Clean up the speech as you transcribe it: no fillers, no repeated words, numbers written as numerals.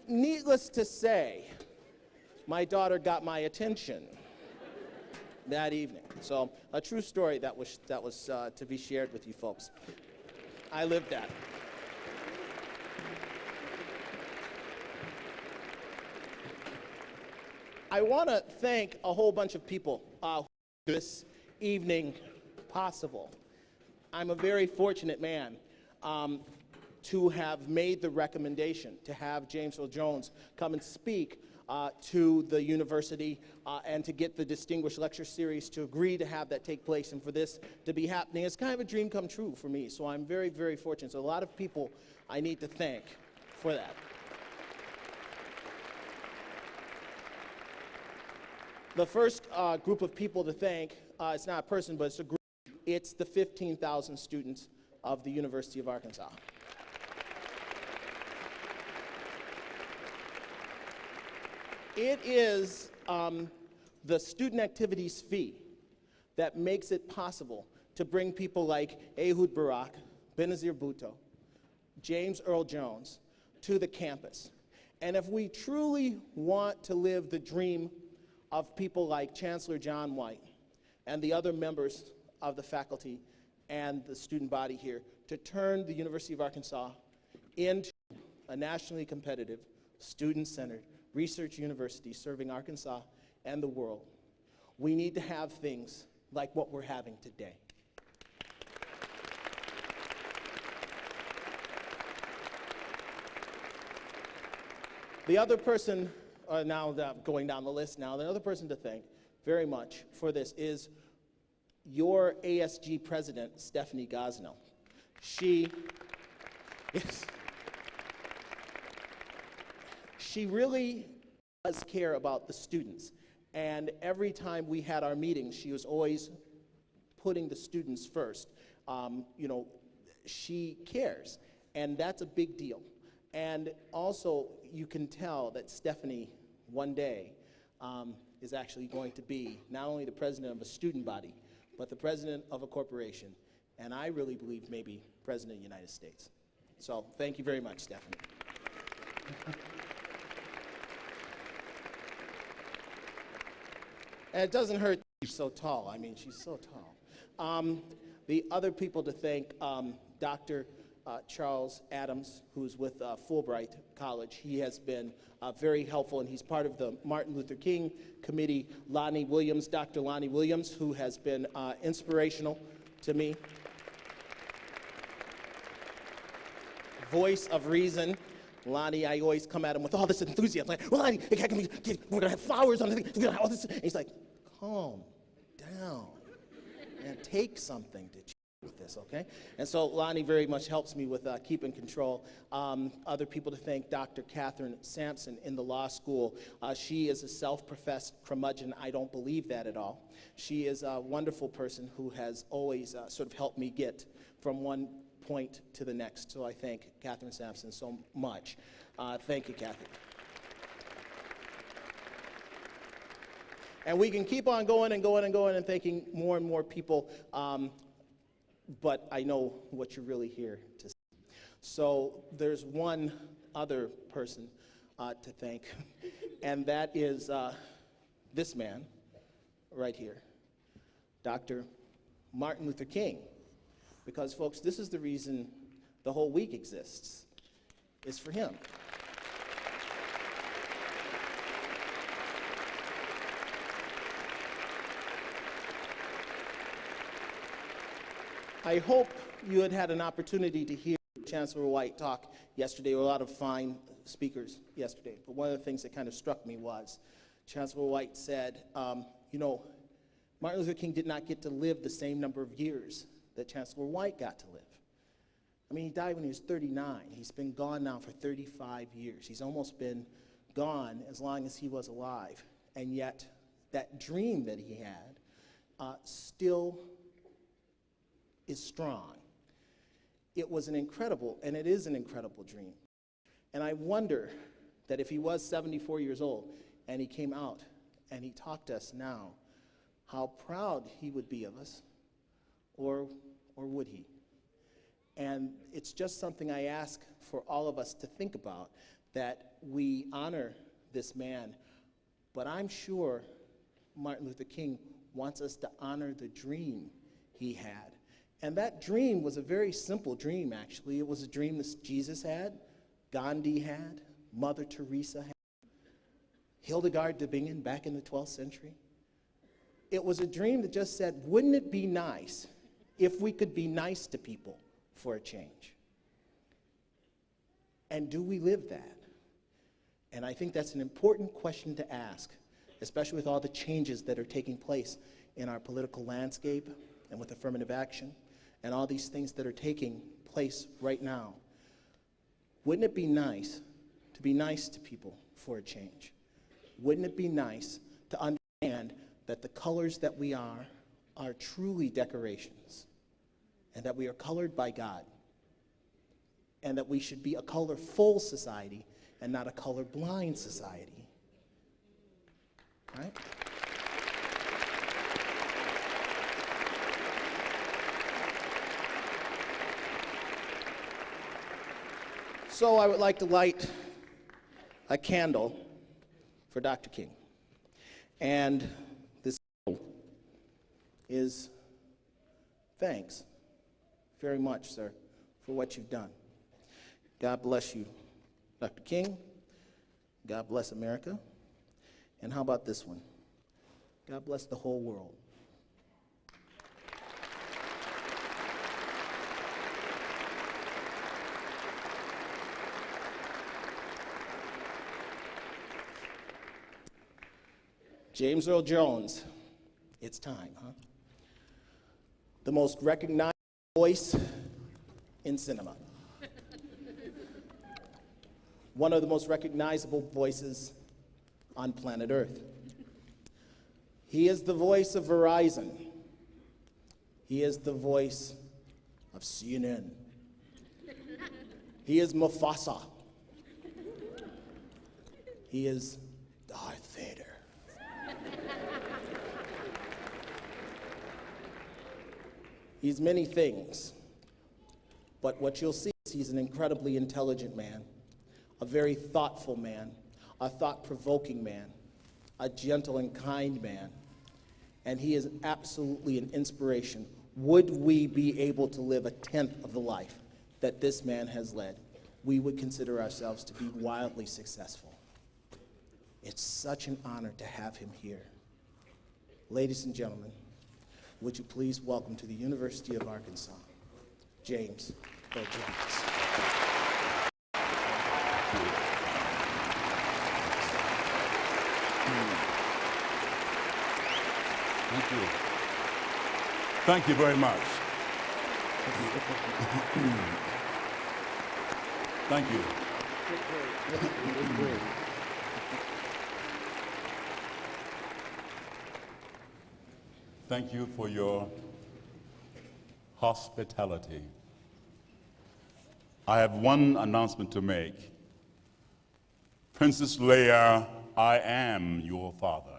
needless to say, my daughter got my attention that evening. So a true story that was to be shared with you folks. I lived that. I want to thank a whole bunch of people who made this evening possible. I'm a very fortunate man to have made the recommendation to have James Earl Jones come and speak to the university and to get the Distinguished Lecture Series to agree to have that take place and for this to be happening. It's kind of a dream come true for me, so I'm very, very fortunate. So a lot of people I need to thank for that. The first group of people to thank, it's not a person, but it's a group. It's the 15,000 students of the University of Arkansas. It is the student activities fee that makes it possible to bring people like Ehud Barak, Benazir Bhutto, James Earl Jones to the campus. And if we truly want to live the dream of people like Chancellor John White and the other members of the faculty and the student body here to turn the University of Arkansas into a nationally competitive, student-centered research university serving Arkansas and the world, we need to have things like what we're having today. The other person, now going down the list now, the other person to thank very much for this is your ASG president, Stephanie Gosnell. She really does care about the students. And every time we had our meetings, she was always putting the students first. She cares, and that's a big deal. And also, you can tell that Stephanie, one day, is actually going to be not only the president of a student body, but the president of a corporation, and I really believe maybe president of the United States. So thank you very much, Stephanie. And it doesn't hurt that she's so tall. I mean, she's so tall. The other people to thank, Dr. Charles Adams, who's with Fulbright College. He has been very helpful, and he's part of the Martin Luther King Committee. Lonnie Williams, Dr. Lonnie Williams, who has been inspirational to me. Voice of reason. Lonnie, I always come at him with all this enthusiasm. Like, well, Lonnie, we're going to have flowers on the thing. We're going to have all this. And he's like, calm down and take something to with this, okay? And so Lonnie very much helps me with keeping control. Other people to thank, Dr. Catherine Sampson in the law school. She is a self-professed curmudgeon. I don't believe that at all. She is a wonderful person who has always sort of helped me get from one point to the next. So I thank Catherine Sampson so much. Thank you, Kathy. And we can keep on going and going and going and thanking more and more people. But I know what you're really here to see. So there's one other person to thank, and that is this man right here, Dr. Martin Luther King. Because, folks, this is the reason the whole week exists, is for him. I hope you had an opportunity to hear Chancellor White talk yesterday. There were a lot of fine speakers yesterday, but one of the things that kind of struck me was Chancellor White said, Martin Luther King did not get to live the same number of years that Chancellor White got to live. I mean, he died when he was 39. He's been gone now for 35 years. He's almost been gone as long as he was alive. And yet, that dream that he had still is strong. It was an incredible, and it is an incredible dream. And I wonder that if he was 74 years old and he came out and he talked to us now, how proud he would be of us, or would he? And it's just something I ask for all of us to think about, that we honor this man, but I'm sure Martin Luther King wants us to honor the dream he had. And that dream was a very simple dream, actually. It was a dream that Jesus had, Gandhi had, Mother Teresa had, Hildegard de Bingen back in the 12th century. It was a dream that just said, wouldn't it be nice if we could be nice to people for a change? And do we live that? And I think that's an important question to ask, especially with all the changes that are taking place in our political landscape and with affirmative action and all these things that are taking place right now. Wouldn't it be nice to be nice to people for a change? Wouldn't it be nice to understand that the colors that we are truly decorations, and that we are colored by God, and that we should be a colorful society and not a colorblind society, right? So I would like to light a candle for Dr. King. And this is thanks very much, sir, for what you've done. God bless you, Dr. King. God bless America. And how about this one? God bless the whole world. James Earl Jones, it's time, huh? The most recognized voice in cinema. One of the most recognizable voices on planet Earth. He is the voice of Verizon. He is the voice of CNN. He is Mufasa. He is Darth Vader. He's many things, but what you'll see is he's an incredibly intelligent man, a very thoughtful man, a thought-provoking man, a gentle and kind man, and he is absolutely an inspiration. Would we be able to live a tenth of the life that this man has led, we would consider ourselves to be wildly successful. It's such an honor to have him here. Ladies and gentlemen, would you please welcome to the University of Arkansas, James Earl Jones. Thank you. Thank you very much. Thank you. Thank you for your hospitality. I have one announcement to make. Princess Leia, I am your father.